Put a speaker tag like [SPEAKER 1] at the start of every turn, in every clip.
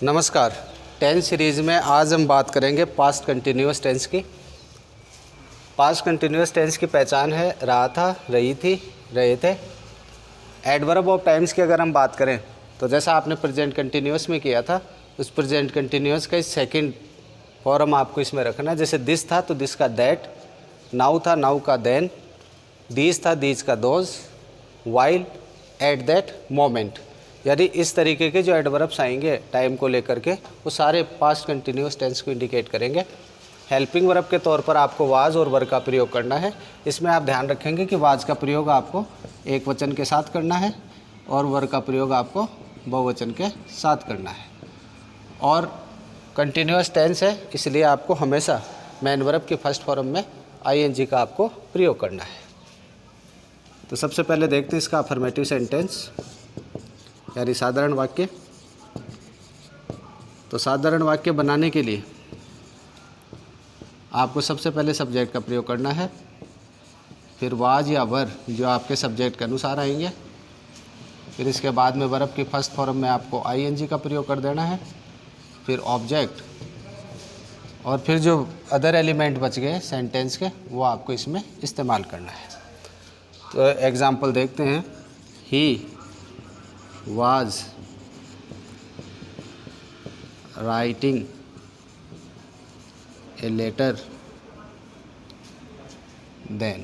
[SPEAKER 1] नमस्कार। Tense series में आज हम बात करेंगे पास्ट कंटिन्यूअस टेंस की। पास्ट कंटिन्यूअस टेंस की पहचान है रहा था, रही थी, रहे थे। एडवर्ब ऑफ टाइम्स की अगर हम बात करें तो जैसा आपने प्रेजेंट कंटिन्यूअस में किया था, उस प्रेजेंट कंटिन्यूअस का सेकंड फॉर्म आपको इसमें रखना है। जैसे दिस था तो दिस का दैट, नाउ था नाउ का देन, दीज था दीज का those, while, at that moment. यानी इस तरीके के जो एडवर्ब्स आएंगे टाइम को लेकर के, वो सारे पास्ट कंटिन्यूअस टेंस को इंडिकेट करेंगे। हेल्पिंग वर्ब के तौर पर आपको वाज और वर का प्रयोग करना है। इसमें आप ध्यान रखेंगे कि वाज का प्रयोग आपको एक वचन के साथ करना है और वर का प्रयोग आपको बहुवचन के साथ करना है। और कंटिन्यूअस टेंस है, इसलिए आपको हमेशा मेन वर्ब की फर्स्ट फॉर्म में आईएनजी का आपको प्रयोग करना है। तो सबसे पहले देखते हैं इसका अफर्मेटिव सेंटेंस यानी साधारण वाक्य। तो साधारण वाक्य बनाने के लिए आपको सबसे पहले सब्जेक्ट का प्रयोग करना है, फिर वाज या वर जो आपके सब्जेक्ट के अनुसार आएंगे, फिर इसके बाद में वर्ब की फर्स्ट फॉर्म में आपको आईएनजी का प्रयोग कर देना है, फिर ऑब्जेक्ट, और फिर जो अदर एलिमेंट बच गए सेंटेंस के वो आपको इसमें इस्तेमाल करना है। तो एग्जांपल देखते हैं। ही was writing a letter then।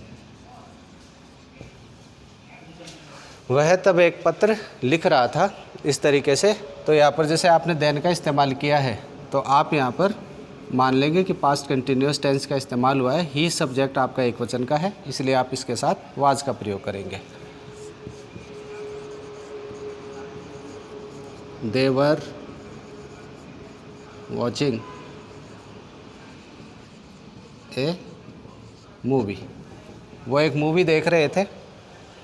[SPEAKER 1] वह तब एक पत्र लिख रहा था, इस तरीके से। तो यहाँ पर जैसे आपने देन का इस्तेमाल किया है तो आप यहाँ पर मान लेंगे कि पास्ट कंटिन्यूअस टेंस का इस्तेमाल हुआ है। ही सब्जेक्ट आपका एक वचन का है, इसलिए आप इसके साथ वाज का प्रयोग करेंगे। They were watching a movie। वो एक मूवी देख रहे थे।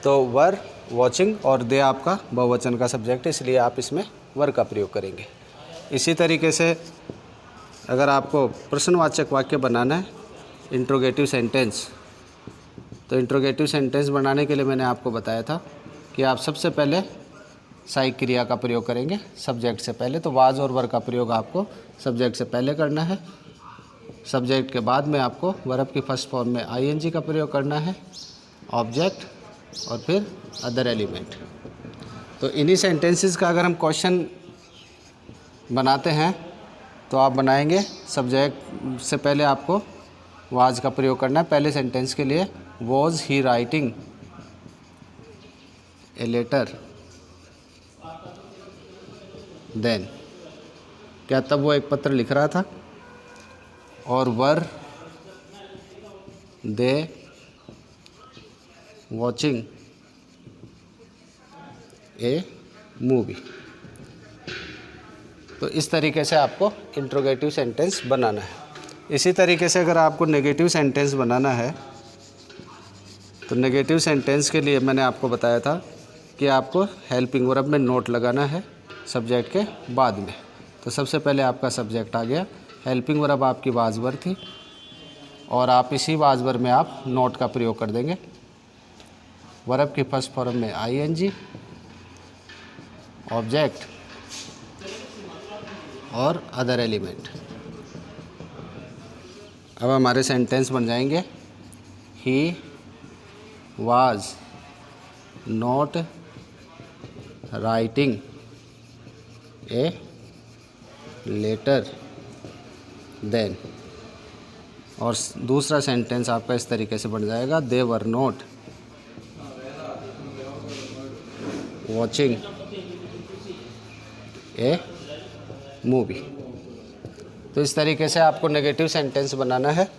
[SPEAKER 1] तो वर, वॉचिंग और दे आपका बहुवचन का सब्जेक्ट है, इसलिए आप इसमें वर का प्रयोग करेंगे। इसी तरीके से अगर आपको प्रश्नवाचक वाक्य बनाना है, इंट्रोगेटिव सेंटेंस, तो इंट्रोगेटिव सेंटेंस बनाने के लिए मैंने आपको बताया था कि आप सबसे पहले सहायक क्रिया का प्रयोग करेंगे सब्जेक्ट से पहले। तो वाज और वर का प्रयोग आपको सब्जेक्ट से पहले करना है। सब्जेक्ट के बाद में आपको वर्ब की फर्स्ट फॉर्म में आईएनजी का प्रयोग करना है, ऑब्जेक्ट और फिर अदर एलिमेंट। तो इन्हीं सेंटेंसेस का अगर हम क्वेश्चन बनाते हैं तो आप बनाएंगे सब्जेक्ट से पहले आपको वाज का प्रयोग करना है। पहले सेंटेंस के लिए was he writing a letter then, क्या तब वो एक पत्र लिख रहा था। और वर दे वॉचिंग ए मूवी। तो इस तरीके से आपको इंट्रोगेटिव सेंटेंस बनाना है। इसी तरीके से अगर आपको नेगेटिव सेंटेंस बनाना है तो नेगेटिव सेंटेंस के लिए मैंने आपको बताया था कि आपको हेल्पिंग वर्ब में नोट लगाना है सब्जेक्ट के बाद में। तो सबसे पहले आपका सब्जेक्ट आ गया, हेल्पिंग वर्ब आपकी वाज वर थी और आप इसी वाज वर में आप नोट का प्रयोग कर देंगे। वर्ब की फर्स्ट फॉर्म में आईएनजी, ऑब्जेक्ट और अदर एलिमेंट। अब हमारे सेंटेंस बन जाएंगे। He was not writing a letter then. और दूसरा सेंटेंस आपका इस तरीके से बन जाएगा। They were not watching a movie. तो इस तरीके से आपको नेगेटिव सेंटेंस बनाना है।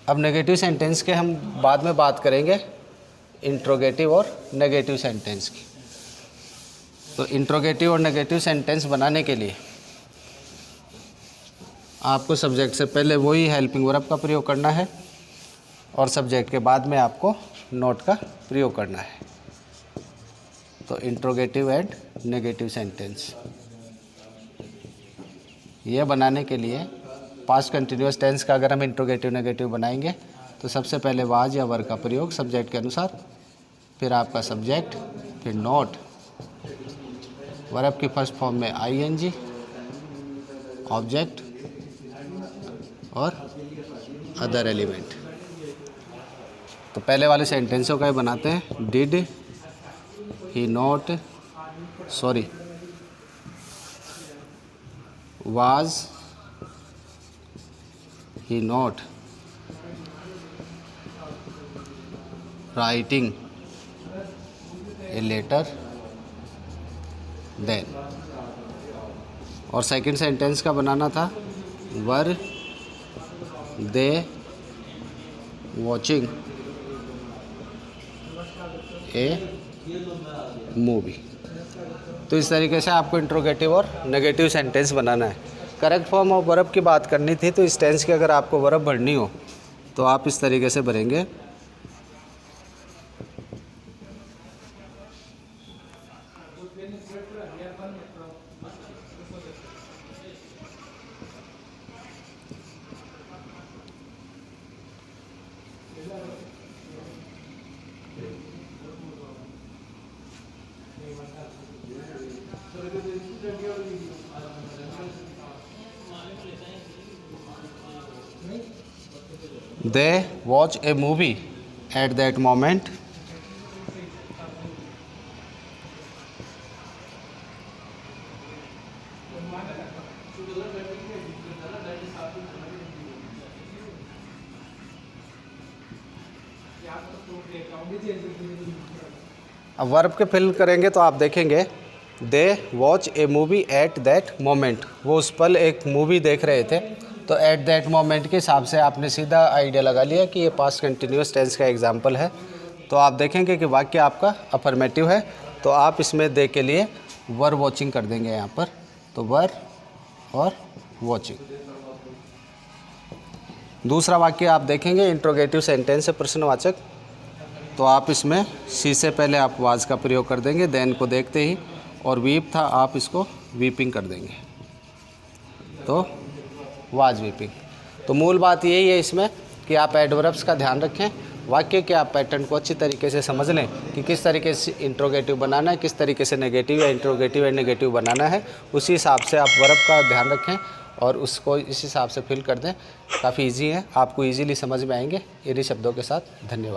[SPEAKER 1] अब नेगेटिव सेंटेंस के हम बाद में बात करेंगे इंट्रोगेटिव और नेगेटिव सेंटेंस की। तो इंट्रोगेटिव और नेगेटिव सेंटेंस बनाने के लिए आपको सब्जेक्ट से पहले वही हेल्पिंग वर्ब का प्रयोग करना है और सब्जेक्ट के बाद में आपको नोट का प्रयोग करना है। तो इंट्रोगेटिव एंड नेगेटिव सेंटेंस ये बनाने के लिए पास्ट कंटिन्यूअस टेंस का अगर हम इंट्रोगेटिव नेगेटिव बनाएंगे तो सबसे पहले वाज या वर का प्रयोग सब्जेक्ट के अनुसार, फिर आपका सब्जेक्ट, फिर नोट, वर्ब की फर्स्ट फॉर्म में आईएनजी, ऑब्जेक्ट और अदर एलिमेंट। तो पहले वाले सेंटेंसों का ही बनाते हैं। Did he not, sorry, was he not writing a letter then. और सेकंड सेंटेंस का बनाना था वर दे वॉचिंग ए मूवी। तो इस तरीके से आपको इंट्रोगेटिव और नेगेटिव सेंटेंस बनाना है। करेक्ट फॉर्म ऑफ वर्ब की बात करनी थी, तो इस टेंस की अगर आपको वर्ब भरनी हो तो आप इस तरीके से भरेंगे। They watch a movie at that moment. अब वर्ब के फिल करेंगे तो आप देखेंगे they watch A movie at that moment, वो उस पल एक मूवी देख रहे थे। तो एट दैट मोमेंट के हिसाब से आपने सीधा आइडिया लगा लिया कि ये पास्ट कंटिन्यूअस टेंस का एग्जाम्पल है। तो आप देखेंगे कि वाक्य आपका अफर्मेटिव है, तो आप इसमें दे के लिए वर वॉचिंग कर देंगे यहाँ पर। तो वर और वॉचिंग। दूसरा वाक्य आप देखेंगे इंट्रोगेटिव सेंटेंस है, प्रश्नवाचक। तो आप इसमें सी से पहले आप वाज का प्रयोग कर देंगे, देन को देखते ही, और वीप था आप इसको वीपिंग कर देंगे, तो वाज वीपिंग। तो मूल बात यही है इसमें कि आप एडवर्ब्स का ध्यान रखें, वाक्य के आप पैटर्न को अच्छी तरीके से समझ लें कि किस तरीके से इंट्रोगेटिव बनाना है, किस तरीके से नेगेटिव या इंट्रोगेटिव या नेगेटिव बनाना है। उसी हिसाब से आप वर्ब का ध्यान रखें और उसको इस हिसाब से फिल कर दें। काफ़ी इजी है, आपको इजीली समझ में आएंगे इन्हीं शब्दों के साथ। धन्यवाद।